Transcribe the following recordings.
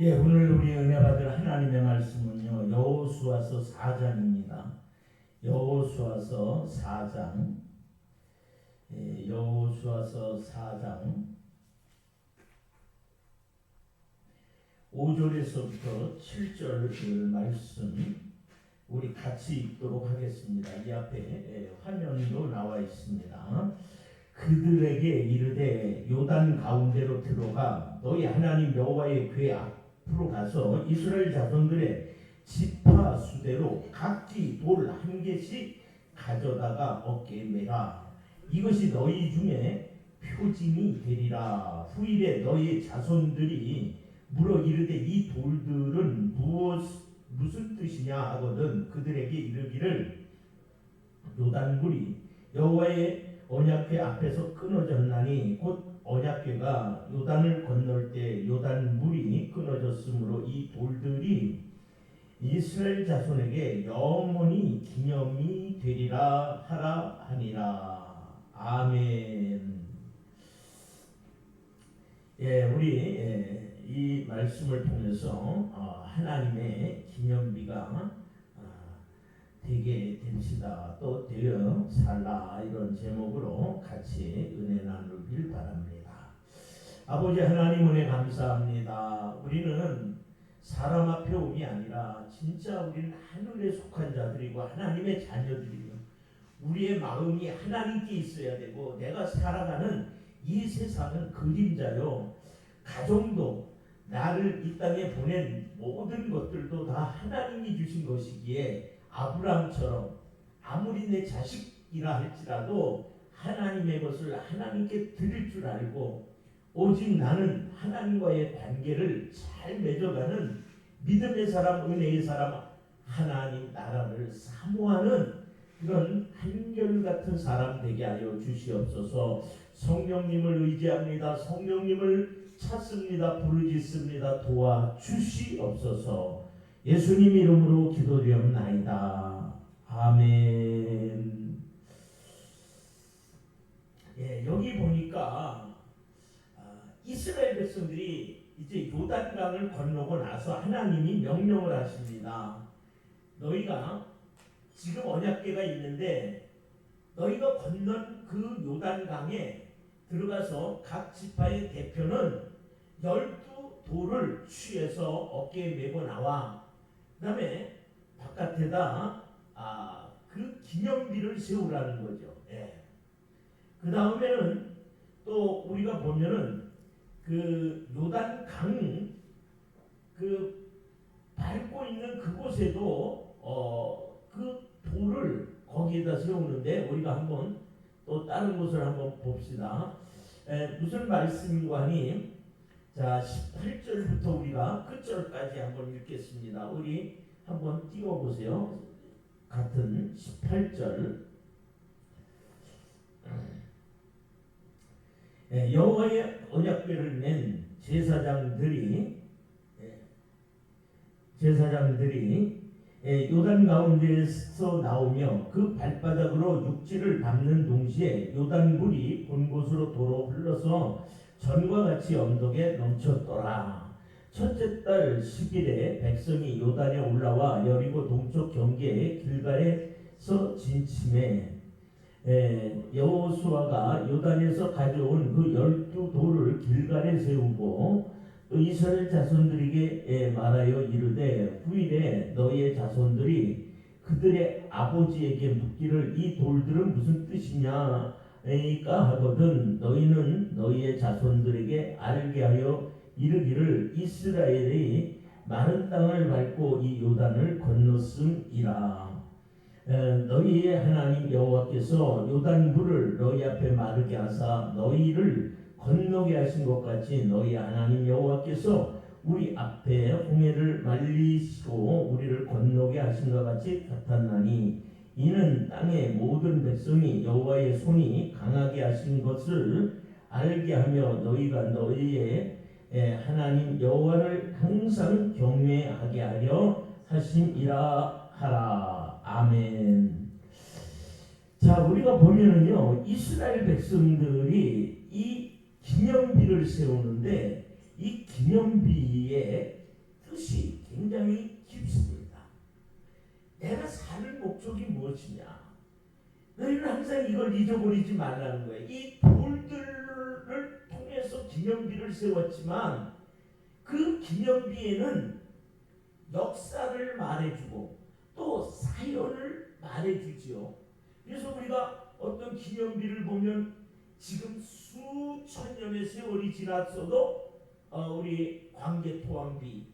예, 오늘 우리 은혜 받을 하나님의 말씀은요, 여호수아서 4장입니다. 여호수아서 4장, 여호수아서 4장 5절에서부터 7절 말씀 우리 같이 읽도록 하겠습니다. 이 앞에 화면도 나와 있습니다. 그들에게 이르되 요단 가운데로 들어가 너희 하나님 여호와의 궤 앞으로 가서 이스라엘 자손들의 지파 수대로 각기 돌 한 개씩 가져다가 어깨에 매라. 이것이 너희 중에 표징이 되리라. 후일에 너희 자손들이 물어 이르되 이 돌들은 무슨 뜻이냐 하거든 그들에게 이르기를 요단굴이 여호와의 언약궤 앞에서 끊어졌나니 곧 언약궤가 요단을 건널 때 요단물이 끊어졌으므로 이 돌들이 이스라엘 자손에게 영원히 기념이 되리라 하라 하니라. 아멘. 우리 이 말씀을 통해서 하나님의 기념비가 되게 됩시다. 또 되어 살라. 이런 제목으로 같이 은혜 나누길 바랍니다. 아버지 하나님 은혜 감사합니다. 우리는 사람 앞에 옴이 아니라 진짜 우리는 하늘에 속한 자들이고 하나님의 자녀들이요. 우리의 마음이 하나님께 있어야 되고 내가 살아가는 이 세상은 그림자요. 가정도 나를 이 땅에 보낸 모든 것들도 다 하나님이 주신 것이기에 아브라함처럼 아무리 내 자식이라 할지라도 하나님의 것을 하나님께 드릴 줄 알고 오직 나는 하나님과의 관계를 잘 맺어가는 믿음의 사람, 은혜의 사람, 하나님 나라를 사모하는 그런 한결같은 사람 되게 하여 주시옵소서. 성령님을 의지합니다. 성령님을 찾습니다. 부르짖습니다. 도와주시옵소서. 예수님 이름으로 기도드리옵나이다. 아멘. 여기 보니까 이스라엘 백성들이 이제 요단강을 건너고 나서 하나님이 명령을 하십니다. 너희가 지금 언약궤가 있는데 너희가 건넌 그 요단강에 들어가서 각 지파의 대표는 12돌을 취해서 어깨에 메고 나와. 그 다음에 바깥에다 그 기념비를 세우라는 거죠. 그 다음에는 또 우리가 보면은 그 요단강 그 밟고 있는 그곳에도 그 돌을 거기에다 세우는데 우리가 한번 또 다른 곳을 한번 봅시다. 무슨 말씀인가 하니 자 18절부터 우리가 끝절까지 한번 읽겠습니다. 우리 한번 띄워보세요. 같은 18절 여호와의 언약궤를 맨 제사장들이 요단 가운데에서 나오며 그 발바닥으로 육지를 밟는 동시에 요단물이 본 곳으로 도로 흘러서 전과 같이 언덕에 넘쳤더라. 첫째 달 10일에 백성이 요단에 올라와 여리고 동쪽 경계에 길갈에서 진침해 여호수아가 요단에서 가져온 그 12돌을 길갈에 세우고 이스라엘 자손들에게 말하여 이르되 후일에 너희의 자손들이 그들의 아버지에게 묻기를 이 돌들은 무슨 뜻이냐 하거든 너희는 너희의 자손들에게 알게 하여 이르기를 이스라엘이 마른 땅을 밟고 이 요단을 건넜음이라. 너희의 하나님 여호와께서 요단물을 너희 앞에 마르게 하사 너희를 건너게 하신 것 같이 너희 하나님 여호와께서 우리 앞에 홍해를 말리시고 우리를 건너게 하신 것 같이 같았나니 이는 땅의 모든 백성이 여호와의 손이 강하게 하신 것을 알게 하며 너희가 너희의 하나님 여호와를 항상 경외하게 하려 하심이라 하라. 아멘. 자, 우리가 보면은요, 이스라엘 백성들이 이 기념비를 세우는데 이 기념비에 뜻이 굉장히 깊습니다. 내가 사는 목적이 무엇이냐? 너희는 항상 이걸 잊어버리지 말라는 거예요. 이 돌들을 통해서 기념비를 세웠지만 그 기념비에는 역사를 말해주고 또 사연을 말해주지요. 그래서 우리가 어떤 기념비를 보면 지금 수천 년의 세월이 지났어도 우리 광개토왕비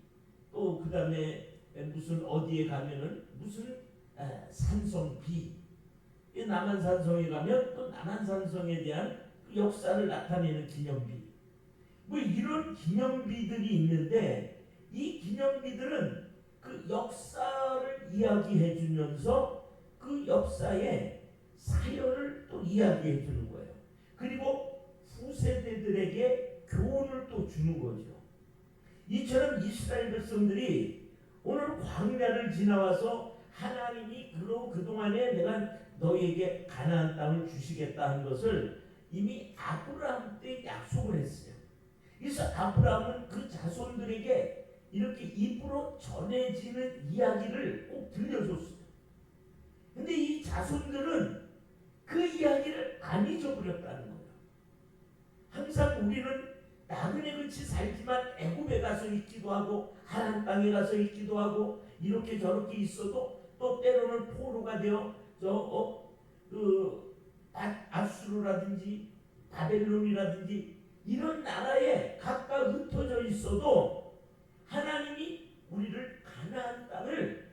또 그 다음에 무슨 어디에 가면은 무슨 산성비, 남한산성에 가면 또 남한산성에 대한 그 역사를 나타내는 기념비, 뭐 이런 기념비들이 있는데 이 기념비들은 그 역사를 이야기해 주면서 그 역사의 사연을 또 이야기해 주는 거예요. 그리고 후세대들에게 교훈을 또 주는 거죠. 이처럼 이스라엘 백성들이 오늘 광야를 지나와서 하나님이 그동안에 내가 너희에게 가나안 땅을 주시겠다 한 것을 이미 아브라함 때 약속을 했어요. 그래서 아브라함은 그 자손들에게 이렇게 입으로 전해지는 이야기를 꼭 들려줬어요. 근데 이 자손들은 그 이야기를 안 잊어버렸다는 거예요. 항상 우리는 나그네 같이 살지만 애굽에 가서 있기도 하고 하나님 땅에 가서 있기도 하고 이렇게 저렇게 있어도 또 때로는 포로가 되어 아수르라든지 바벨론이라든지 이런 나라에 각각 흩어져 있어도 하나님이 우리를 가나안 땅을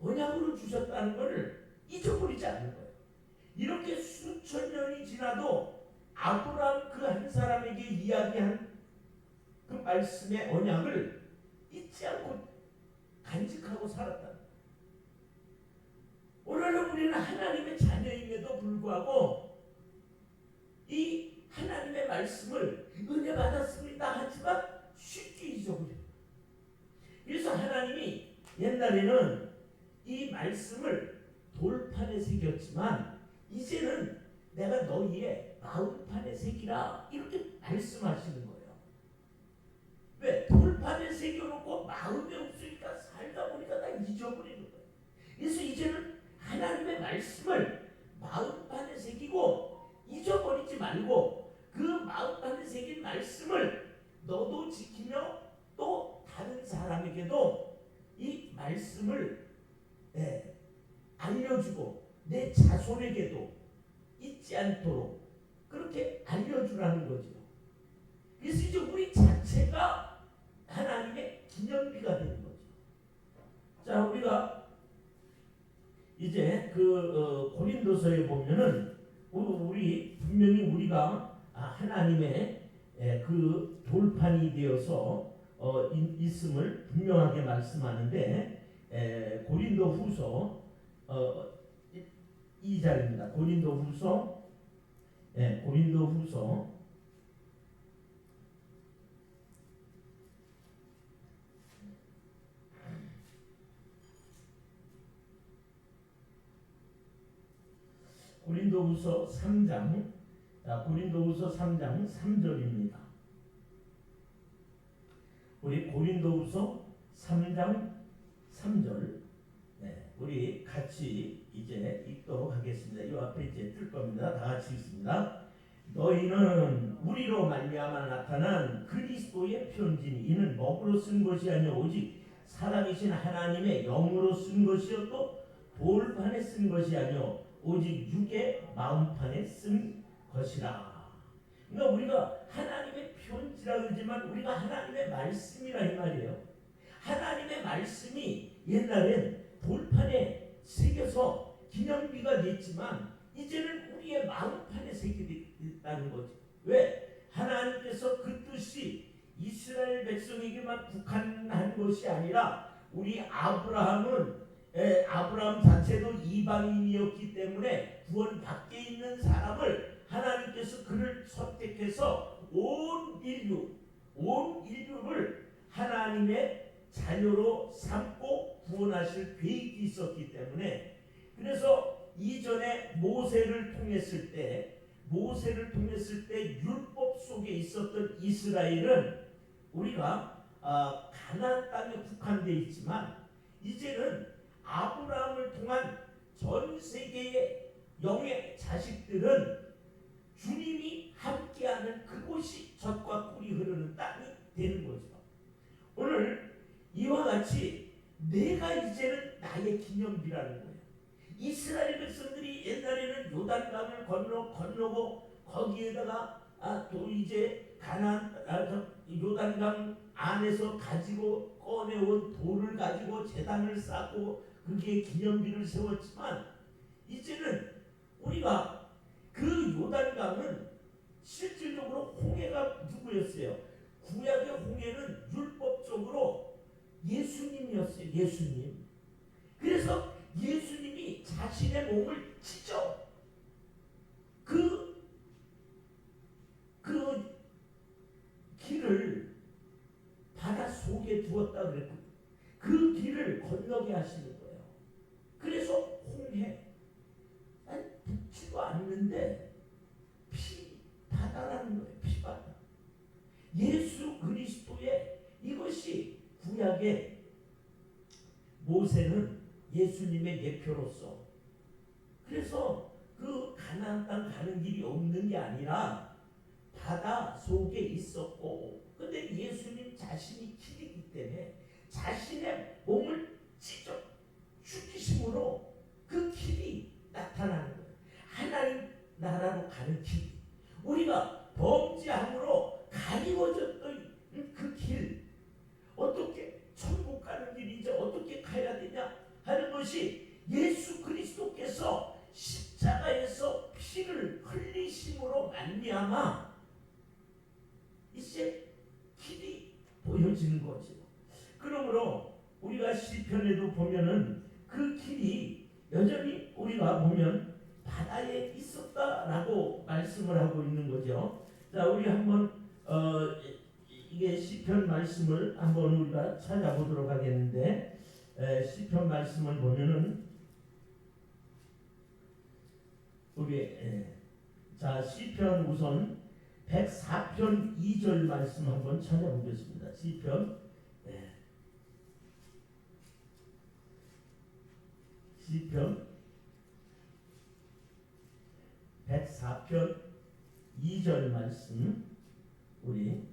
언약으로 주셨다는 것을 잊어버리지 않는 거예요. 이렇게 수천 년이 지나도 아브라함 그 한 사람에게 이야기한 그 말씀의 언약을 잊지 않고 간직하고 살았다. 오늘은 우리는 하나님의 자녀임에도 불구하고 이 하나님의 말씀을 은혜 받았습니다 하지만 쉽게 잊어버려요. 그래서 하나님이 옛날에는 이 말씀을 돌판에 새겼지만 이제는 내가 너희의 마음판에 새기라 이렇게 말씀하시는 거예요. 왜? 돌판에 새겨놓고 마음에 없으니까 살다 보니까 다 잊어버리는 거예요. 그래서 이제는 하나님의 말씀을 마음판에 새기고 잊어버리지 말고 그 마음판에 새긴 말씀을 너도 지키며 또 다른 사람에게도 이 말씀을 알려주고 내 자손에게도 잊지 않도록 그렇게 알려주라는 거죠. 그래서 이제 우리 자체가 하나님의 기념비가 되는 거죠. 자, 우리가 이제 고린도서에 보면은 우리 분명히 우리가 하나님의 그 돌판이 되어서 있음을 분명하게 말씀하는데 고린도후서 2장입니다. 고린도후서 3장, 고린도후서 3장 3절입니다. 우리 고린도후서 3장 3절, 우리 같이 이제 읽도록 하겠습니다. 이 앞에 이제 뜰 겁니다. 다 같이 읽습니다. 너희는 우리로 말미암아 나타난 그리스도의 편지니 이는 먹으로 쓴 것이 아니요 오직 살아계신 하나님의 영으로 쓴 것이요 또 돌판에 쓴 것이 아니요 오직 육의 마음판에 쓴 것이라. 그러니까 우리가 하나님의 편지라 그러지만 우리가 하나님의 말씀이라 이 말이에요. 하나님의 말씀이 옛날엔 돌판에 새겨서 기념비가 됐지만 이제는 우리의 마음판에 새겨졌다는 거죠. 왜? 하나님께서 그 뜻이 이스라엘 백성에게만 국한한 것이 아니라 우리 아브라함 자체도 이방인이었기 때문에 구원 밖에 있는 사람을 하나님께서 그를 선택해서 온 인류를 하나님의 자녀로 삼고 구원하실 계획이 있었기 때문에 그래서 이전에 모세를 통했을 때 율법 속에 있었던 이스라엘은 우리가 가나안 땅에 국한되어 있지만 이제는 아브라함을 통한 전 세계의 영의 자식들은 주님이 함께하는 그곳이 젖과 꿀이 흐르는 땅이 되는 거죠. 오늘 이와 같이 내가 이제는 나의 기념비라는 거예요. 이스라엘 백성들이 옛날에는 요단강을 건너고 거기에다가 또 이제 요단강 안에서 가지고 꺼내온 돌을 가지고 제단을 쌓고 그게 기념비를 세웠지만 이제는 우리가 그 요단강은 실질적으로 홍해가 누구였어요? 구약의 홍해는 율법적으로 예수님이었어요. 예수님. 그래서 예수님이 자신의 몸을 찢어 그 길을 바다 속에 두었다 그랬고 그 길을 건너게 하시는 거예요. 그래서 홍해 붙지도 않는데 피바다라는 거예요. 피바다. 예수 그리스도의 이것이 구약의 모세는 예수님의 예표로서 그래서 그 가나안 땅 가는 길이 없는 게 아니라 바다 속에 있었고 근데 예수님 자신이 길이기 때문에 자신의 몸을 찢어 죽이심으로 그 길이 나타나는 거예요. 하나님 나라로 가는 길. 우리가 범죄함으로 가리워졌던 그 길. 어떻게 천국 가는 길이 이제 어떻게 가야 되냐 하는 것이 예수 그리스도께서 십자가에서 피를 흘리심으로 말미암아 이제 길이 보여지는 거죠. 그러므로 우리가 시편에도 보면은 그 길이 여전히 우리가 보면 바다에 있었다라고 말씀을 하고 있는 거죠. 자, 우리 한번 이게 시편 말씀을 한번 우리가 찾아보도록 하겠는데 시편 말씀을 보면은 우리 자 시편 우선 104편 2절 말씀 한번 찾아보겠습니다. 시편 시편 104편 2절 말씀 우리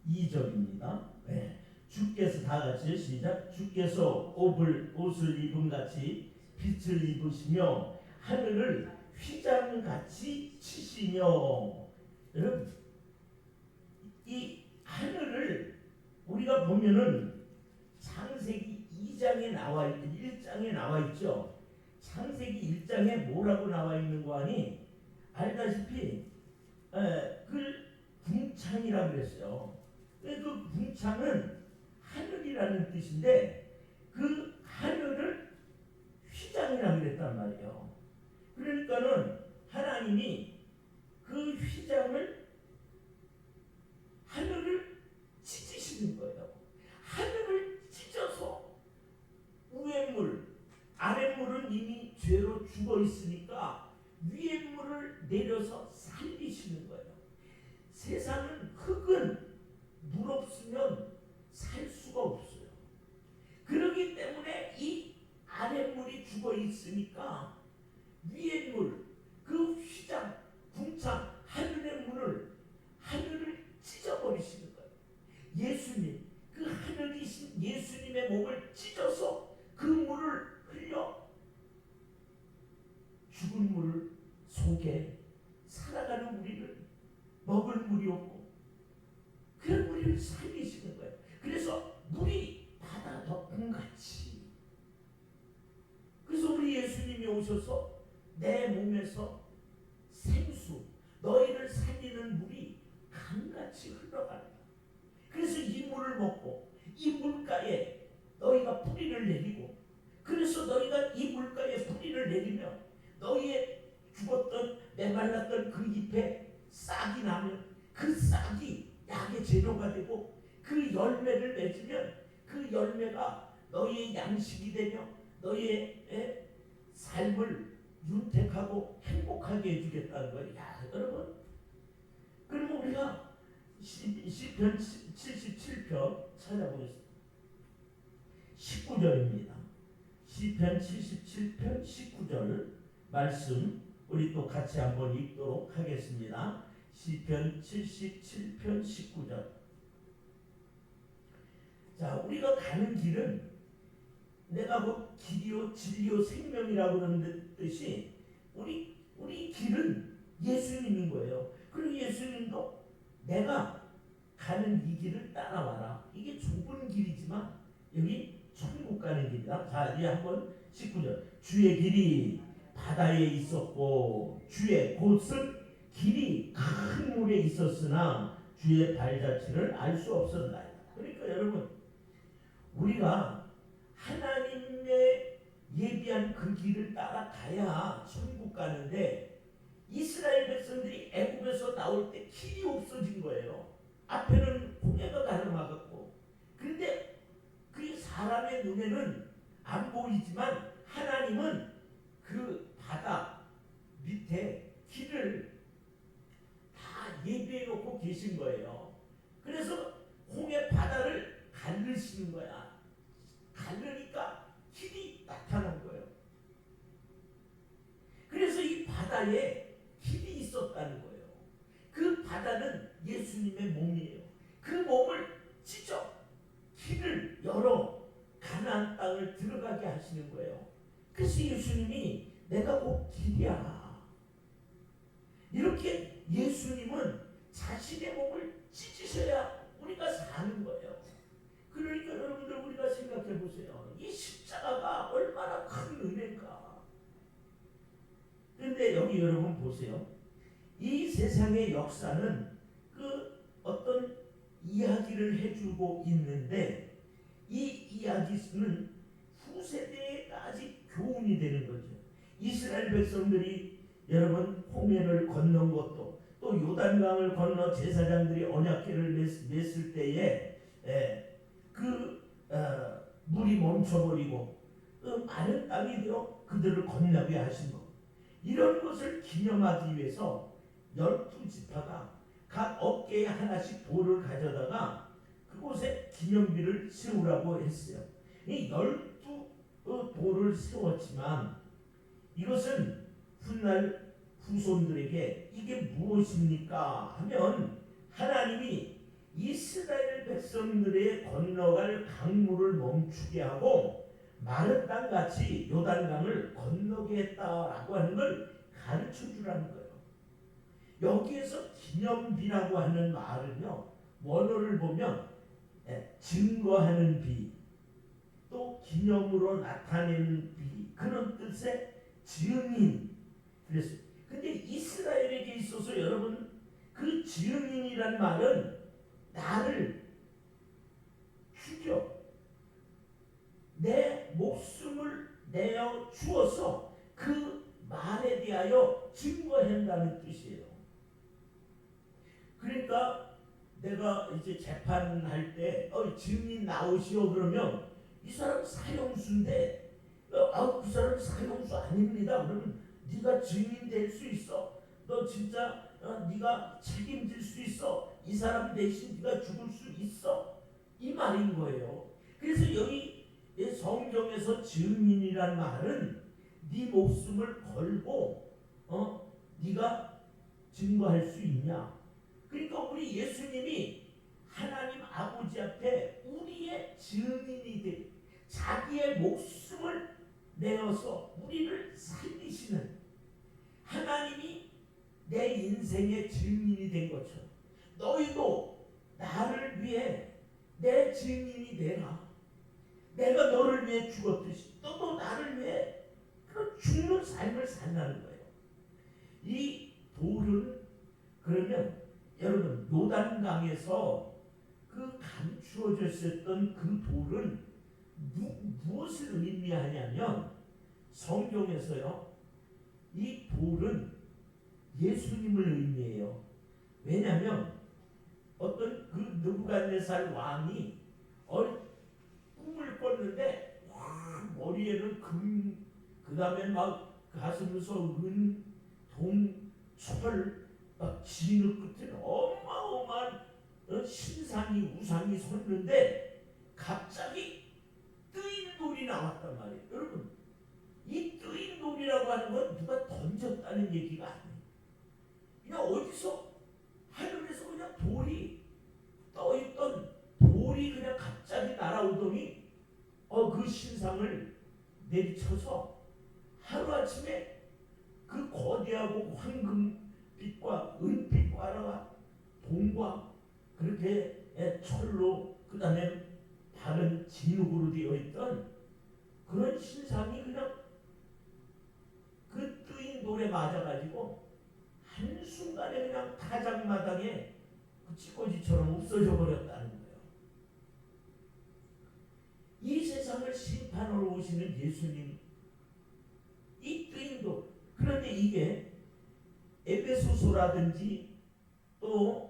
2절입니다. 주께서 다 같이 시작. 주께서 옷을 입은 같이 빛을 입으시며 하늘을 휘장같이 치시며 여러분 이 하늘을 우리가 보면은 창세기 2장에 나와 있고 1장에 나와 있죠. 창세기 1장에 뭐라고 나와 있는 거 아니? 알다시피 그 궁창이라고 그랬어요. 그 궁창은 하늘이라는 뜻인데 그 하늘을 휘장이라고 그랬단 말이에요. 그러니까는 하나님이 그 휘장을 하늘을 찢으시는 거예요. 하늘을 찢어서 위에 물, 아래 물은 이미 죄로 죽어 있으니까 위에 물을 내려서 살리시는 거예요. 세상은 흙은 물 없으면 살 수가 없어요. 그렇기 때문에 이 아래 물이 죽어 있으니까 위에 물, 그 휘장, 궁창, 하늘의 하늘을 찢어버리시는 거예요. 예수님, 그 하늘이신 예수님의 몸을 찢어서 그 물을 흘려 죽은 물 속에 살아가는 우리를 먹을 물이 없고 그런 우리를 살리시는 거예요. 그래서 물이 바다 덮음같이 그래서 우리 예수님이 오셔서 내 몸에서 생수 너희를 살리는 물이 강같이 흘러간다. 그래서 이 물을 먹고 이 물가에 너희가 뿌리를 내리고 그래서 너희가 이 물가에 뿌리를 내리면 너희의 죽었던 메말랐던 그 잎에 싹이 나면 그 싹이 약의 재료가 되고 그 열매를 맺으면 그 열매가 너희의 양식이 되며 너희의 삶을 윤택하고 행복하게 해주겠다는 거예요. 야, 여러분, 그러면 우리가 시편 77편 찾아보겠습니다. 19절입니다. 시편 77편 19절 말씀 우리 또 같이 한번 읽도록 하겠습니다. 시편 77편 19절. 자, 우리가 가는 길은 내가 뭐 길이요 진리요 생명이라고 그러는 뜻이 우리 길은 예수님인 거예요. 그리고 예수님도 내가 가는 이 길을 따라와라. 이게 좁은 길이지만 여기 천국 가는 길이다. 자, 이제 한번 19절. 주의 길이 바다에 있었고 주의 곳은 길이 큰 물에 있었으나 주의 발자취를 알 수 없었나이다. 그러니까 여러분, 우리가 하나님의 예비한 그 길을 따라가야 천국 가는데, 이스라엘 백성들이 애굽에서 나올 때 길이 없어진 거예요. 앞에는 홍해가 가로막았고, 근데 그 사람의 눈에는 안 보이지만 하나님은 그 바다 밑에 길을 다 예비해 놓고 계신 거예요. 그래서 홍해 바다를 가르시는 거야. 가르니까 길이 나타난 거예요. 그래서 이 바다에 길이 있었다는 거예요. 그 바다는 예수님의 몸이에요. 그 몸을 찢어 길을 열어 가나안 땅을 들어가게 하시는 거예요. 그래서 예수님이 내가 곧 길이야. 이렇게 예수님은 자신의 몸을 찢으셔야 우리가 사는 거예요. 그러니까 여러분들, 우리가 생각해 보세요. 이 십자가가 얼마나 큰 은혜인가. 그런데 여기 여러분 보세요. 이 세상의 역사는 그 어떤 이야기를 해주고 있는데, 이 이야기는 후세대까지 교훈이 되는 거죠. 이스라엘 백성들이 여러분 홍해를 건넌 것도, 또 요단강을 건너 제사장들이 언약궤를 맸을 때에 물이 멈춰버리고 마른 땅이 되어 그들을 건너게 하신 것, 이런 것을 기념하기 위해서 12지파가 각 어깨에 하나씩 돌을 가져다가 그곳에 기념비를 세우라고 했어요. 이 12돌을 세웠지만 이것은 훗날 후손들에게 이게 무엇입니까 하면, 하나님이 이스라엘 백성들의 건너갈 강물을 멈추게 하고 마른 땅같이 요단강을 건너게 했다라고 하는 걸 가르쳐 주라는 거예요. 여기에서 기념비라고 하는 말은요, 원어를 보면 증거하는 비, 또 기념으로 나타내는 비, 그런 뜻의 증인. 그랬어요. 근데 이스라엘에게 있어서 여러분, 그 증인이란 말은 나를 죽여 내 목숨을 내어 주어서 그 말에 대하여 증거한다는 뜻이에요. 그러니까 내가 이제 재판할 때 증인 나오시오 그러면, 이 사람 사형수인데 그 사람 사형수 아닙니다. 그러면 네가 증인 될 수 있어. 너 진짜 네가 책임질 수 있어. 이 사람 대신 네가 죽을 수 있어. 이 말인 거예요. 그래서 여기 성경에서 증인이란 말은 네 목숨을 걸고 네가 증거할 수 있냐. 그러니까 우리 예수님이 하나님 아버지 앞에 우리의 증인이 돼, 자기의 목숨을 내어서 우리를 살리시는, 하나님이 내 인생의 증인이 된 것처럼 너희도 나를 위해 내 증인이 되라. 내가 너를 위해 죽었듯이 너도 나를 위해 그 죽는 삶을 산다는 거예요. 이 돌은 그러면 여러분, 요단강에서 그 감추어졌었던 그 돌은 무엇을 의미하냐면, 성경에서요, 이 돌은 예수님을 의미해요. 왜냐하면 어떤 그 느부갓네살 왕이 꿈을 꿨는데 머리에는 금, 그 다음에 막 가슴에서 은, 동, 철, 막 진흙 끝에 어마어마한 신상이 우상이 섰는데 갑자기 뜨인 돌이 나왔단 말이에요. 여러분, 이 뜨인 돌이라고 하는 건 누가 던졌다는 얘기가 아니에요. 그냥 어디서 하늘에서 그냥 돌이 떠있던 돌이 그냥 갑자기 날아오더니 그 신상을 내리쳐서 하루아침에 그 거대하고 황금빛과 은빛과 동과 그렇게 철로 그 다음에 바른 진흙으로 되어 있던 그런 신상이 그냥 그 뜨인 돌에 맞아가지고 한순간에 그냥 타작마당에 그 찌꺼기처럼 없어져 버렸다는 거예요. 이 세상을 심판하러 오시는 예수님, 이 뜨인 돌. 그런데 이게 에베소서라든지 또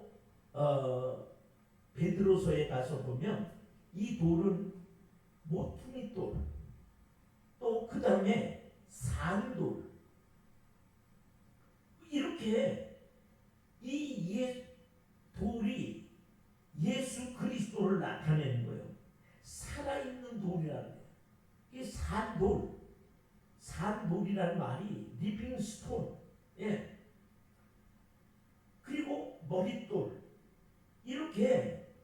베드로서에 가서 보면 이 돌은 모퉁이 돌, 또 그 다음에 산돌, 이렇게 이 돌이 예수 그리스도를 나타내는 거예요. 살아있는 돌이라는 거예요. 이 산돌이라는 말이 리빙 스톤, 그리고 머릿돌, 이렇게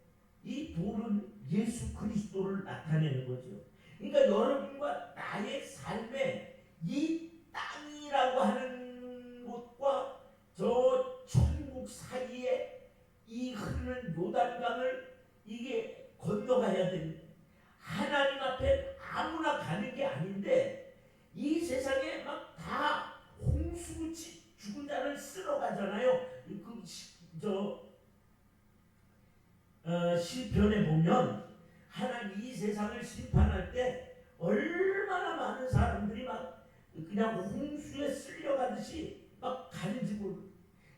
이 돌은 예수 그리스도를 나타내는 거죠. 그러니까 여러분과 나의 삶에 이 땅이라고 하는 곳과 저 천국 사이에 이 흐르는 요단강을 이게 건너가야 됩니다. 하나님 앞에 아무나 가는 게 아닌데 이 세상에 막 다 홍수같이 죽은 자를 쓸어 가잖아요. 시편에 보면 하나님 이 세상을 심판할 때 얼마나 많은 사람들이 막 그냥 홍수에 쓸려가듯이 막 간지고,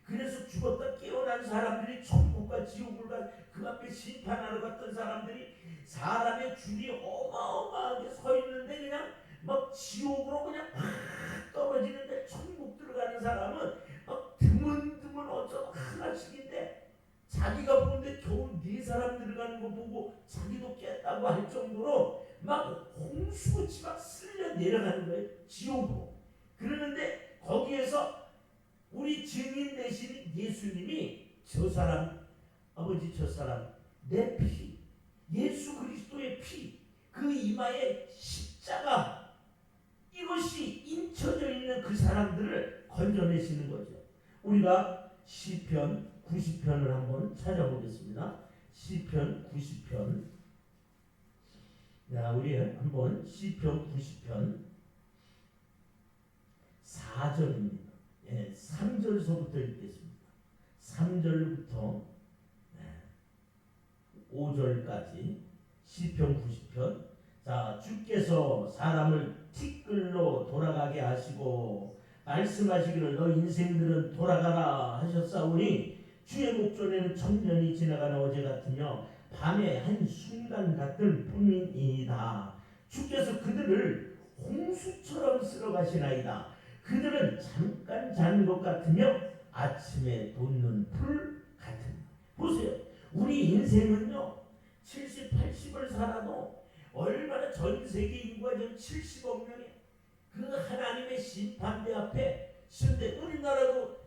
그래서 죽었다 깨어난 사람들이 천국과 지옥을 그 앞에 심판하러 갔던 사람들이 사람의 줄이 어마어마하게 서 있는데 그냥 막 지옥으로 그냥 팍 떨어지는데 천국 들어가는 사람은 막 드문드문 어쩌고 하나씩인데 자기가 보는데 겨우 네 사람 들어가는 거 보고 자기도 깼다고 할 정도로 막 홍수같이 막 쓸려 내려가는 거예요, 지옥으로. 그러는데 거기에서 우리 증인 되신 예수님이 저 사람, 아버지 저 사람, 내 피, 예수 그리스도의 피, 그 이마에 십자가, 이것이 인쳐져 있는 그 사람들을 건져내시는 거죠. 우리가 시편 90편을 한번 찾아보겠습니다. 시편 90편. 자, 우리 한번 시편 90편 4절입니다. 3절서부터 읽겠습니다. 3절부터 5절까지 시편 90편. 자, 주께서 사람을 티끌로 돌아가게 하시고 말씀하시기를 너 인생들은 돌아가라 하셨사오니 주의 목전에는 천년이 지나가는 어제 같으며 밤의 한 순간 같을 뿐이니이다. 주께서 그들을 홍수처럼 쓸어가시나이다. 그들은 잠깐 자는 것 같으며 아침에 돋는 풀 같은. 보세요. 우리 인생은요 70, 80을 살아도 얼마나 전 세계 인구가 지금 70억 명이 그 하나님의 심판대 앞에 쓰는데, 우리나라도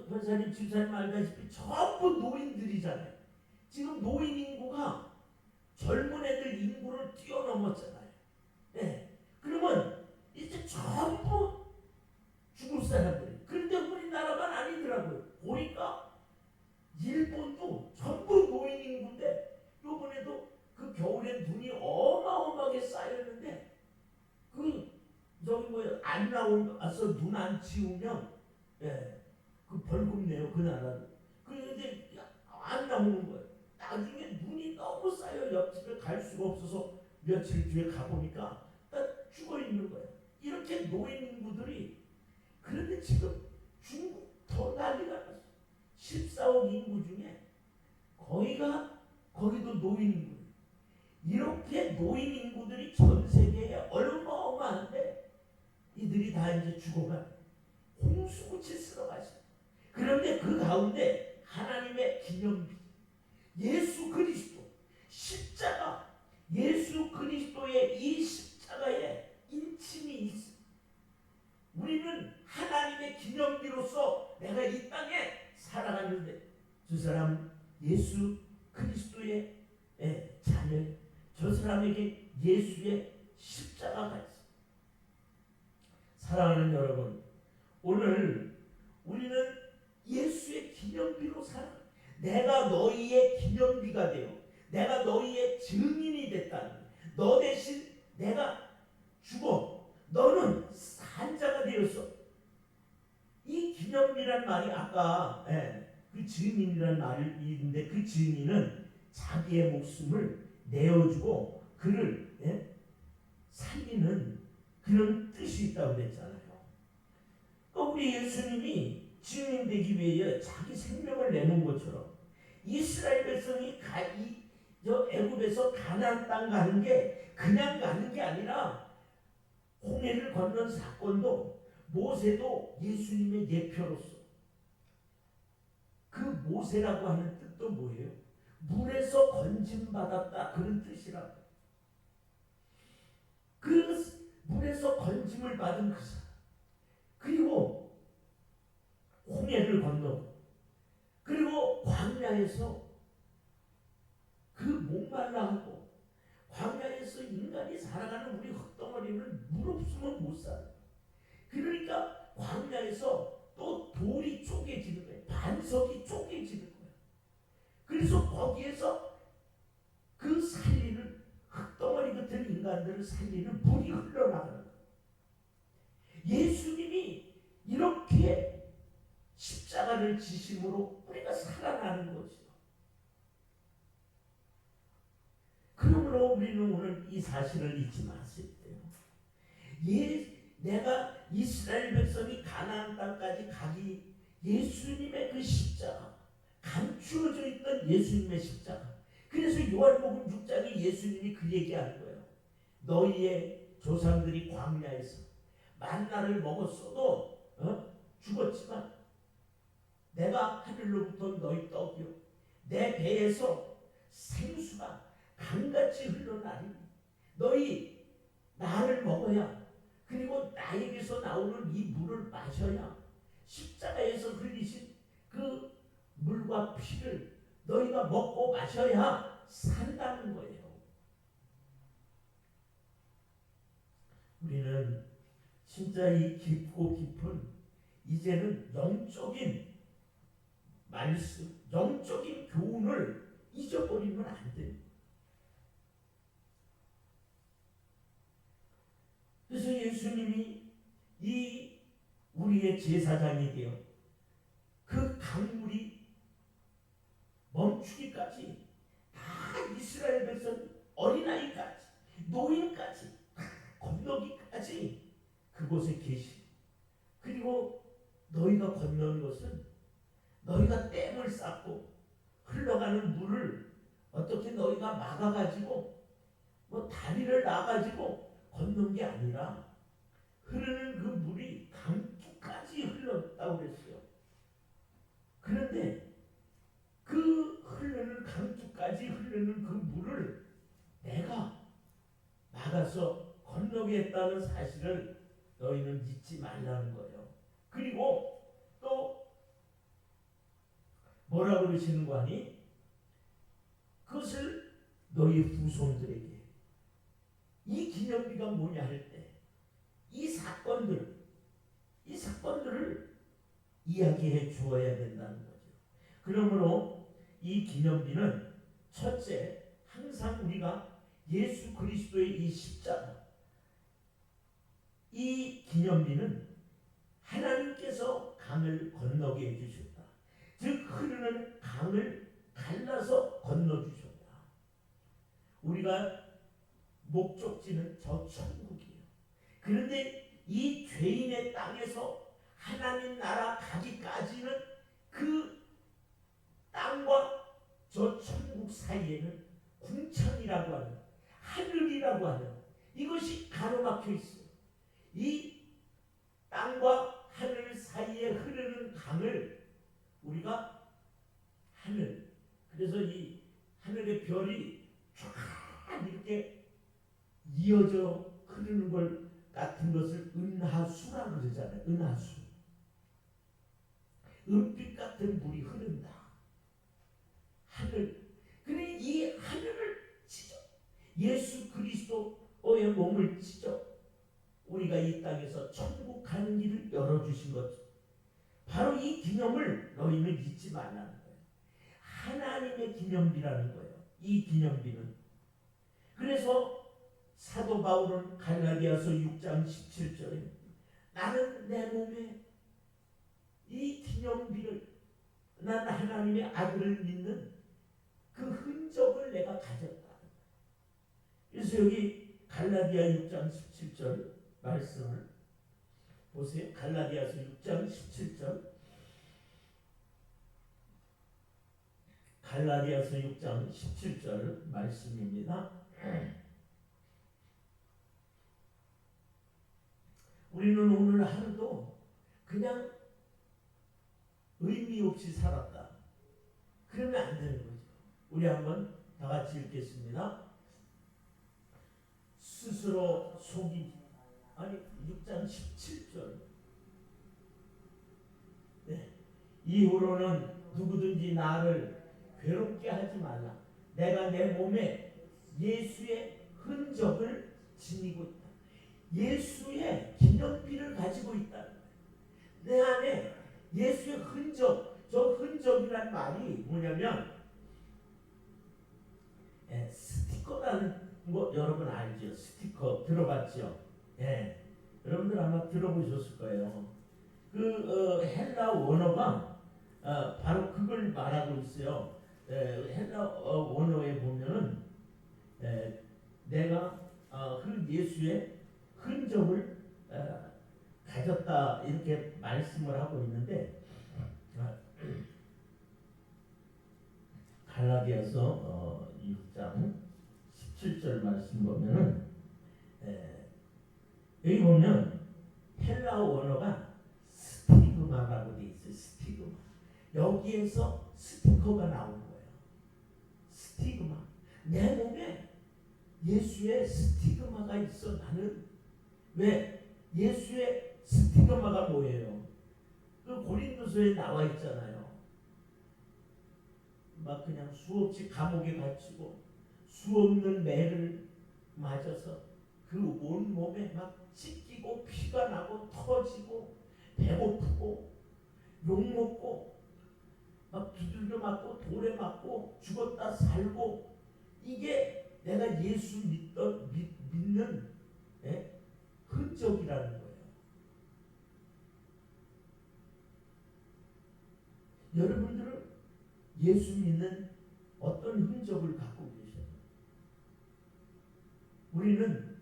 권사님 집사님 알다시피 전부 노인들이잖아요. 지금 노인 인구가 젊은 애들 인구를 뛰어넘었잖아요. 그러면 이제 전부 죽을 사람들이. 그런데 우리나라만 아니더라고요. 보니까 일본도 전부 노인 인구인데 요번에도 그 겨울에 눈이 어마어마하게 쌓였는데 안 나와서 눈 안 치우면 그 벌금 내요, 그 나라는. 그런데 안 나오는 거예요. 나중에 눈이 너무 쌓여 옆집에 갈 수가 없어서 며칠 뒤에 가보니까 딱 죽어 있는 거예요. 이렇게 노인 인구들이. 그런데 지금 중국 더 난리가 났어요. 14억 인구 중에 거기도 노인 인구. 이렇게 노인 인구들이 전 세계에 어마어마한데 이들이 다 이제 죽어가 홍수같이 쓸어가시. 그런데 그 가운데 하나님의 기념비, 예수 그리스도 십자가, 예수 그리스도의 이 십자가에 인침이 있어. 우리는 하나님의 기념비로서 내가 이 땅에 살아가는데 저 사람 예수 그리스도의 자녀, 저 사람에게 예수의 십자가가 있어. 사랑하는 여러분, 오늘 우리는 예수의 기념비로 살아. 내가 너희의 기념비가 되어 내가 너희의 증인이 됐다는, 너 대신 내가 죽어 너는 산자가 되었어. 이 기념비란 말이 아까 그 증인이란 말이 있는데, 그 증인은 자기의 목숨을 내어주고 그를 살리는 그런 뜻이 있다고 그랬잖아요. 우리 예수님이 증인되기 위해 자기 생명을 내놓은 것처럼 이스라엘 백성이 저 애굽에서 가나안 땅 가는 게 그냥 가는 게 아니라, 홍해를 건넌 사건도 모세도 예수님의 예표로서, 그 모세라고 하는 뜻도 뭐예요? 물에서 건짐받았다, 그런 뜻이라고. 그 물에서 건짐을 받은 그 사람, 그리고 홍해를 건너고, 그리고 광야에서 그 목말라하고 광야에서 인간이 살아가는 우리 흙덩어리는 물 없으면 못 살아. 그러니까 광야에서 또 돌이 쪼개지는 거예요. 반석이 쪼개지는 거예요. 그래서 거기에서 그 살리는 흙덩어리 같은 인간들을 살리는 물이 흘러나가는 거예요. 예수님이 이렇게 십자가를 지심으로 우리가 살아나는 거죠. 그러므로 우리는 오늘 이 사실을 잊지 마세요. 내가 이스라엘 백성이 가나안 땅까지 가기, 예수님의 그 십자가, 감추어져 있던 예수님의 십자가. 그래서 요한복음 6장에 예수님이 그 얘기하는 거예요. 너희의 조상들이 광야에서 만나를 먹었어도 죽었지만 내가 하늘로부터 너희 떡이요 내 배에서 생수가 강같이 흘러나리니 너희 나를 먹어야, 그리고 나에게서 나오는 이 물을 마셔야, 십자가에서 흘리신 그 물과 피를 너희가 먹고 마셔야 산다는 거예요. 우리는 진짜 이 깊고 깊은, 이제는 영적인 말씀, 영적인 교훈을 잊어버리면 안 돼요. 그래서 예수님이 이 우리의 제사장이 되어 그 강물이 멈추기까지 다 이스라엘 백성, 어린아이까지 노인까지 건너기까지 그곳에 계시. 그리고 너희가 건너는 것은 너희가 댐을 쌓고 흘러가는 물을 어떻게 너희가 막아가지고 다리를 놔가지고 건넌 게 아니라 흐르는 그 물이 강둑까지 흘렀다고 그랬어요. 그런데 그 흐르는 강둑까지 흐르는 그 물을 내가 막아서 건너게 했다는 사실을 너희는 잊지 말라는 거예요. 그리고 또 뭐라고 그러시는 거 아니? 그것을 너희 후손들에게, 이 기념비가 뭐냐 할 때 이 사건들을 이야기해 주어야 된다는 거죠. 그러므로 이 기념비는 첫째, 항상 우리가 예수 그리스도의 이 십자가, 이 기념비는 하나님께서 강을 건너게 해주셨다. 즉 흐르는 강을 갈라서 건너주셨다. 우리가 목적지는 저 천국이에요. 그런데 이 죄인의 땅에서 하나님 나라 가기까지는 그 땅과 저 천국 사이에는 궁창이라고 하는, 하늘이라고 하는 이것이 가로막혀 있어요. 이 땅과 하늘 사이에 흐르는 강을 우리가 하늘, 그래서 이 하늘의 별이 쫙 이렇게 이어져 흐르는 걸 같은 것을 은하수라 그러잖아요. 은하수. 은빛 같은 물이 흐른다. 하늘. 그래 이 하늘을 찢어 예수 그리스도의 몸을 찢어 우리가 이 땅에서 천국 가는 길을 열어주신 거죠. 바로 이 기념을 너희는 잊지 말라는 거예요. 하나님의 기념비라는 거예요. 이 기념비는. 그래서 사도 바울은 갈라디아서 6장 17절에 나는 내 몸에 이 기념비를 난 하나님의 아들을 믿는 그 흔적을 내가 가졌다. 그래서 여기 갈라디아 6장 17절 말씀을 보세요. 갈라디아서 6장 17절. 갈라디아서 6장 17절 말씀입니다. 우리는 오늘 하루도 그냥 의미 없이 살았다. 그러면 안 되는 거죠. 우리 한번 다 같이 읽겠습니다. 스스로 속이 아니 6장 17절. 네. 이후로는 누구든지 나를 괴롭게 하지 말라. 내가 내 몸에 예수의 흔적을 지니고 있다. 예수의 기념비를 가지고 있다. 내 안에 예수의 흔적, 저 흔적이란 말이 뭐냐면 스티커라는 거 여러분 알죠? 스티커 들어봤죠? 예, 여러분들 아마 들어보셨을 거예요. 그 헬라 원어가 바로 그걸 말하고 있어요. 헬라 원어에 보면은 내가 그 예수의 흔적을 가졌다 이렇게 말씀을 하고 있는데 갈라디아서 6장 17절 말씀 보면은 여기 보면 헬라 원어가 스티그마라고 돼 있어요. 스티그마. 여기에서 스티커가 나온 거예요. 스티그마. 내 몸에 예수의 스티그마가 있어. 나는 왜 예수의 스티그마가 뭐예요? 그 고린도서에 나와 있잖아요. 막 그냥 수없이 감옥에 갇히고 수없는 매를 맞아서 그 온 몸에 막 찢기고 피가 나고 터지고 배고프고 욕먹고 막 두들겨 맞고 돌에 맞고 죽었다 살고 이게 내가 예수 믿는 흔적이라는 거예요. 여러분들은 예수 믿는 어떤 흔적을 갖고 계셔요? 우리는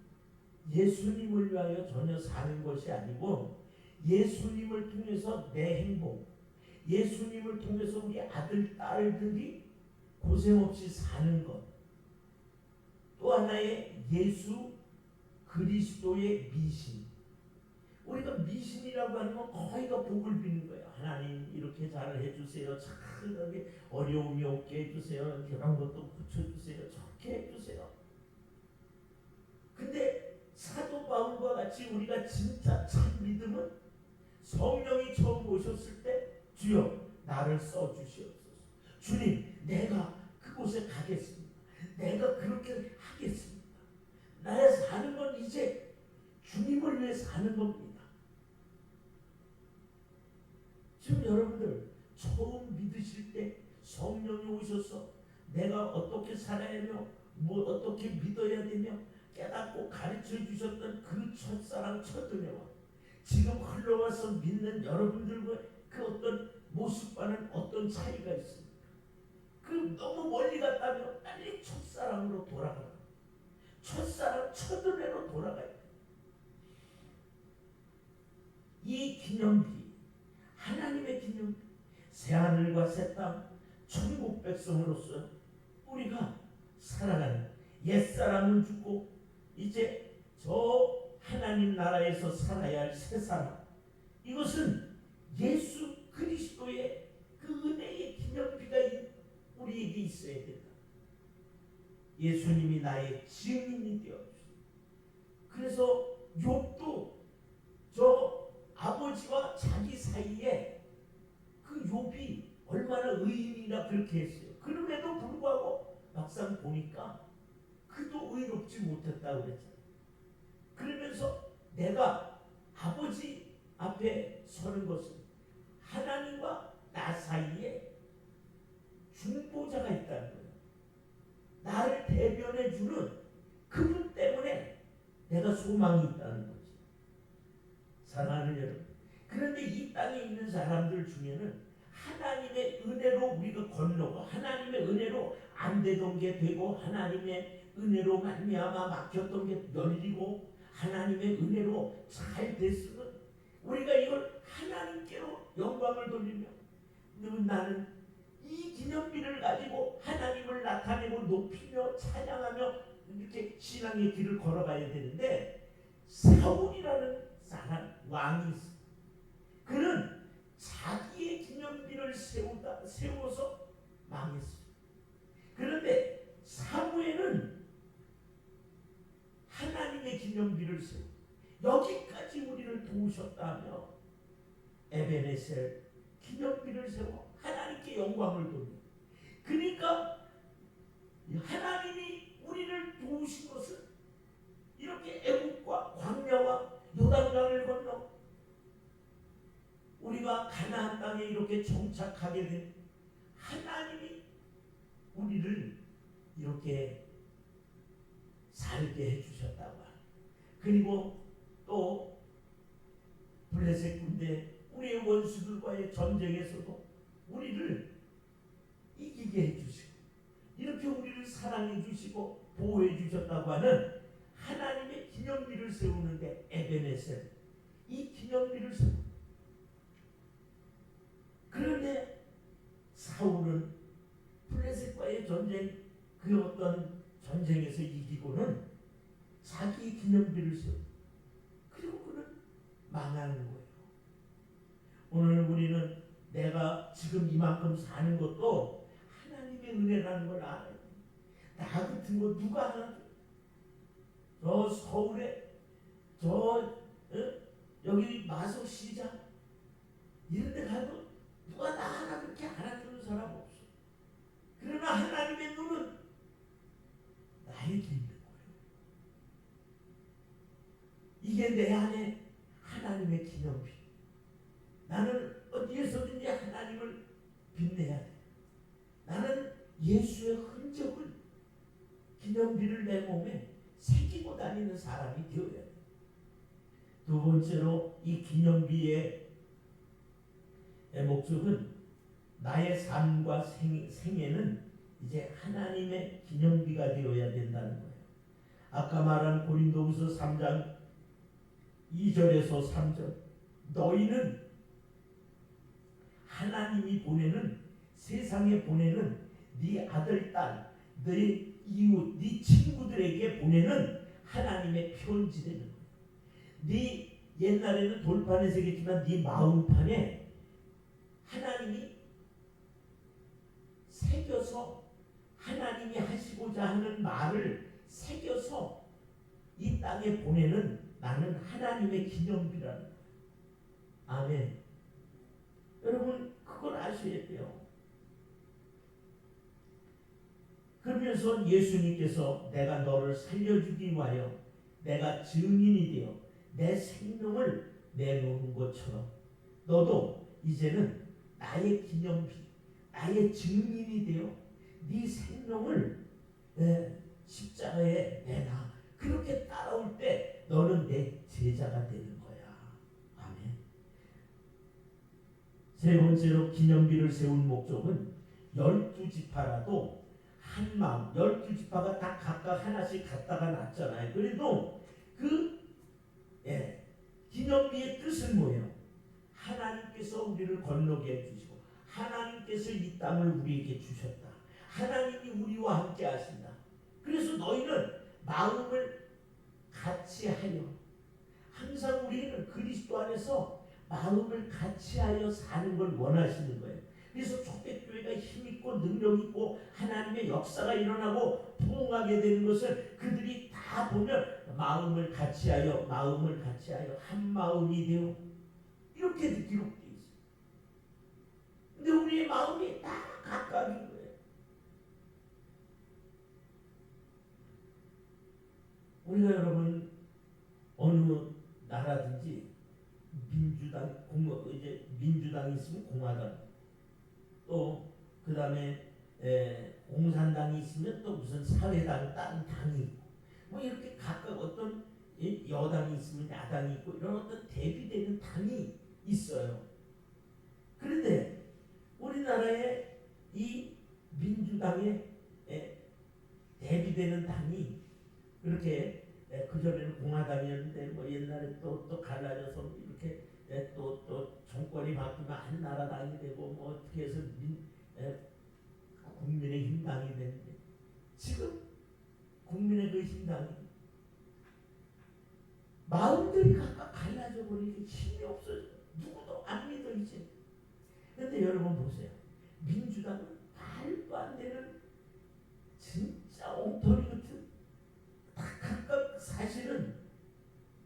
예수님을 위하여 전혀 사는 것이 아니고 예수님을 통해서 내 행복, 예수님을 통해서 우리 아들, 딸들이 고생 없이 사는 것. 또 하나의 예수 그리스도의 미신. 우리가 미신이라고 하는 건 거의가 복을 비는 거예요. 하나님 이렇게 잘 해주세요. 참 어려움이 없게 해주세요. 이런 것도 고쳐주세요. 좋게 해주세요. 근데 사도 바울과 같이 우리가 진짜 참 믿음은 성령이 처음 오셨을 때 주여 나를 써주시옵소서. 주님 내가 그곳에 가겠습니다. 내가 그렇게 하겠습니다. 나의 사는 건 이제 주님을 위해 사는 겁니다. 지금 여러분들 처음 믿으실 때 성령이 오셔서 내가 어떻게 살아야 하며 뭐 어떻게 믿어야 되며 깨닫고 가르쳐 주셨던 그 첫사랑 첫은혜와 지금 흘러와서 믿는 여러분들과 그 어떤 모습과는 어떤 차이가 있습니까? 그 너무 멀리 갔다면 빨리 첫사랑으로 돌아가라. 첫사랑 첫은혜로 돌아가야 돼. 이 기념비, 하나님의 기념비, 새하늘과 새 땅, 천국 백성으로서 우리가 살아가는 옛사람은 죽고 이제 저 하나님 나라에서 살아야 할 새 사람, 이것은 예수 그리스도의 그 은혜의 기념비가 우리에게 있어야 된다. 예수님이 나의 증인이 되어주셨어요. 그래서 욥도 저 아버지와 자기 사이에 그 욥이 얼마나 의인이라 그렇게 했어요. 그럼에도 불구하고 막상 보니까 그도 의롭지 못했다고 그랬잖아요. 그러면서 내가 아버지 앞에 서는 것은 하나님과 나 사이에 중보자가 있다는 거예요. 나를 대변해 주는 그분 때문에 내가 소망이 있다는 거지. 사랑하는 여러분, 그런데 이 땅에 있는 사람들 중에는 하나님의 은혜로 우리가 건너고 하나님의 은혜로 안 되던 게 되고 하나님의 은혜로 말미암아 막혔던 게 열리고 하나님의 은혜로 잘 됐으면 우리가 이걸 하나님께로 영광을 돌리며 나는 이 기념비를 가지고 하나님을 나타내고 높이며 찬양하며 이렇게 신앙의 길을 걸어가야 되는데 사울이라는 사람 왕이 있어. 그는 자기의 기념비를 세워서 망했어요. 그런데 사무엘은 하나님의 기념비를 세워 여기까지 우리를 도우셨다며 에베네셀 기념비를 세워 하나님께 영광을 돌려. 그러니까 하나님이 우리를 도우신 것은 이렇게 애국과 광야와 요단강을 건너 우리가 가나안 땅에 이렇게 정착하게 된 하나님이 우리를 이렇게 살게 해주셨다고 합니다. 그리고 또 블레셋 군대 우리의 원수들과의 전쟁에서도 우리를 이기게 해주시고 이렇게 우리를 사랑해 주시고 보호해 주셨다고 하는 하나님의 기념비를 세우는데 에베네셀 이 기념비를 세우고 그런데 사울은 블레셋과의 전쟁 그 어떤 전쟁에서 이기고는 자기 기념비를 세우고 그리고 그는 망하는 거예요. 오늘 우리는 내가 지금 이만큼 사는 것도 하나님의 은혜라는 걸 알아요. 나 같은 거 누가 하나? 저 서울에 여기 마석시장 이런 데 가도 누가 나 하나 그렇게 알아주는 사람 없어. 그러나 하나님의 눈은 나에게 있는 거예요. 이게 내 안에 하나님의 기념비. 나는 어디에서든지 하나님을 빛내야 돼. 나는 예수의 흔적을 기념비를 내 몸에 새기고 다니는 사람이 되어야 돼. 두 번째로 이 기념비의 목적은 나의 삶과 생애는 이제 하나님의 기념비가 되어야 된다는 거예요. 아까 말한 고린도후서 3장 2절에서 3절 너희는 하나님이 보내는 세상에 보내는 네 아들 딸 네 이웃 네 친구들에게 보내는 하나님의 편지되는 거예요. 네 옛날에는 돌판에 새겼지만 네 마음판에 하나님이 새겨서 하나님이 하시고자 하는 말을 새겨서 이 땅에 보내는 나는 하나님의 기념비라는 거예요. 아멘. 여러분 그걸 아셔야 돼요. 그러면서 예수님께서 내가 너를 살려주기 위하여 내가 증인이 되어 내 생명을 내놓은 것처럼 너도 이제는 나의 기념비 나의 증인이 되어 네 생명을 십자가에 내놔. 그렇게 따라올 때 너는 내 제자가 되는 거야. 아멘. 세 번째로 기념비를 세운 목적은 12지파라도 한 마음 12지파가 다 각각 하나씩 갖다가 놨잖아요. 그래도 그 기념비의 뜻은 뭐예요? 하나님께서 우리를 건너게 해주시고 하나님께서 이 땅을 우리에게 주셨다. 하나님이 우리와 함께 하신다. 그래서 너희는 마음을 같이 하여 항상 우리는 그리스도 안에서 마음을 같이 하여 사는 걸 원하시는 거예요. 그래서 초대교회가 힘있고 능력 있고 하나님의 역사가 일어나고 부흥하게 되는 것을 그들이 다 보면 마음을 같이하여 한 마음이 되어 이렇게 기록되어 있어요. 근데 우리의 마음이 다 각각인 거예요. 우리가 여러분 어느 나라든지 민주당이 있으면 공화당, 또 그 다음에 공산당이 있으면 또 무슨 사회당, 다른 당이 있고, 뭐 이렇게 각각 어떤 여당이 있으면 야당이 있고 이런 어떤 대비되는 당이 있어요. 그런데 우리나라의 이 민주당의 대비되는 당이 그렇게 그전에는 공화당이었는데 뭐 옛날에 또 갈라져서 이렇게 또 정권이 바뀌면 한나라당이 되고 뭐 어떻게 해서 국민의힘당이 되는데 지금 국민의 그 힘당이 마음들이 각각 갈라져 버리니까 힘이 없어져. 누구도 안 믿어 이제. 근데 여러분 보세요. 민주당은 말도 안 되는 진짜 엉터리 같은 각각 사실은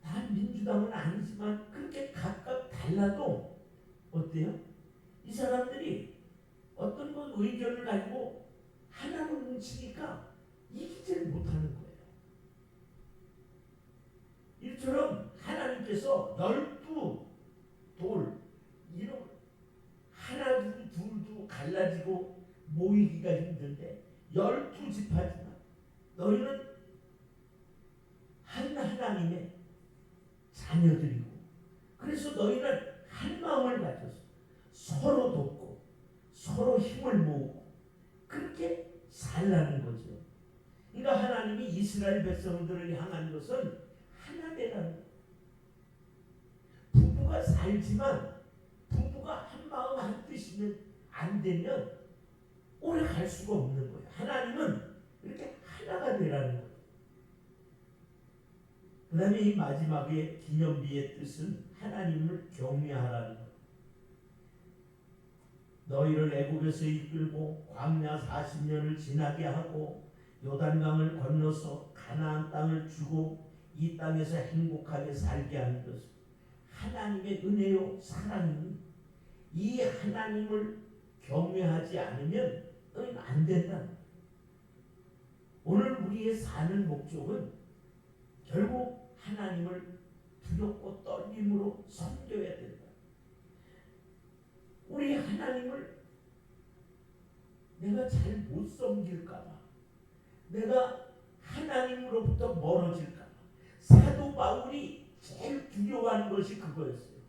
다 민주당은 아니지만 그렇게 각각 달라도 어때요? 이 사람들이 어떤 건 의견을 가지고 하나로 뭉치니까 이기지를 못하는 거예요. 이처럼 하나님께서 12돌 이런 하나도 둘도 갈라지고 모이기가 힘든데 12지파지만 너희는 한 하나님의 자녀들이고 그래서 너희는 한 마음을 가져서 서로 돕고 서로 힘을 모으고 그렇게 살라는 거죠. 그러니까 하나님이 이스라엘 백성들을 향한 것은 하나 되라는 거예요. 부부가 살지만 부부가 한 마음 한 뜻이면 안 되면 오래 갈 수가 없는 거예요. 하나님은 이렇게 하나가 되라는 거예요. 그 다음에 이 마지막에 기념비의 뜻은 하나님을 경외하라는 거예요. 너희를 애굽에서 이끌고 광야 40년을 지나게 하고 요단강을 건너서 가나안 땅을 주고 이 땅에서 행복하게 살게 하는 것은 하나님의 은혜요 사랑이니 이 하나님을 경외하지 않으면 너희는 안 된다. 오늘 우리의 사는 목적은 결국 하나님을 두렵고 떨림으로 섬겨야 된다. 우리 하나님을 내가 잘 못 섬길까봐, 내가 하나님으로부터 멀어질까봐 사도 바울이 제일 두려워하는 것이 그거였어요.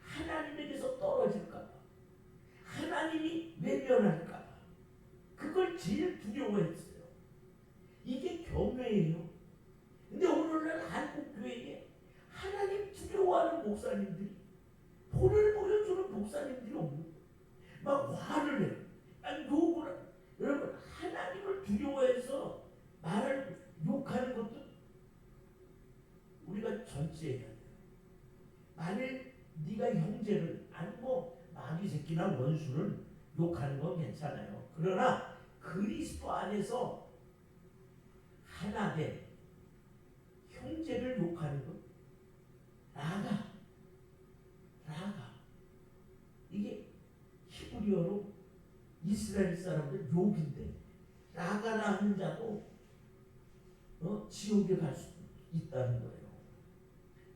하나님에게서 떨어질까봐, 하나님이 외면할까봐 그걸 제일 두려워했어요. 이게 경외예요. 근데 오늘날 한국 교회에 하나님 두려워하는 목사님들이 본을 보여주는 목사님들이 없는 거예요. 막 화를 해요. 막 욕을 해요. 여러분 하나님을 두려워해서 말을 욕하는 것도 우리가 전제해야 돼요. 만일 네가 형제를 아니 뭐 마귀 새끼나 원수를 욕하는 건 괜찮아요. 그러나 그리스도 안에서 하나 된 형제를 욕하는 것 라가 이게 히브리어로 이스라엘 사람들 욕인데 라가라 하는 자도 지옥에 갈 수 있다는 거예요.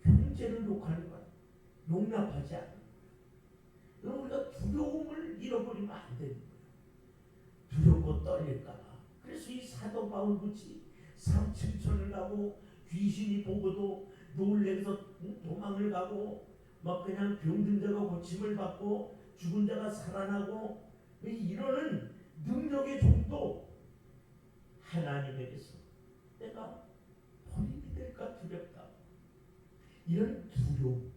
형제를 욕하는 건 용납하지 않는 거예요. 우리가 두려움을 잃어버리면 안 되는 거예요. 두렵고 떨릴까봐. 그래서 이 사도 바울같이 3층천을 가고 귀신이 보고도 놀래서 도망을 가고 막 그냥 병든 자가 고침을 받고 죽은 자가 살아나고 이러는 능력의 종도 하나님에게서 내가 버림이 될까 두렵다. 이런 두려움.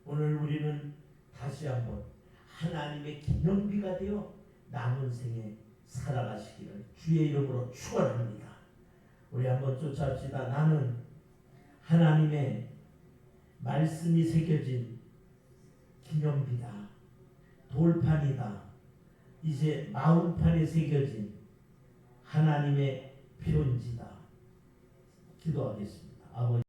오늘 우리는 다시 한번 하나님의 기념비가 되어 남은 생에 살아가시기를 주의 이름으로 축원합니다. 우리 한번 쫓아합시다. 나는 하나님의 말씀이 새겨진 기념비다. 돌판이다. 이제 마음판에 새겨진 하나님의 편지다. 기도하겠습니다. 아버지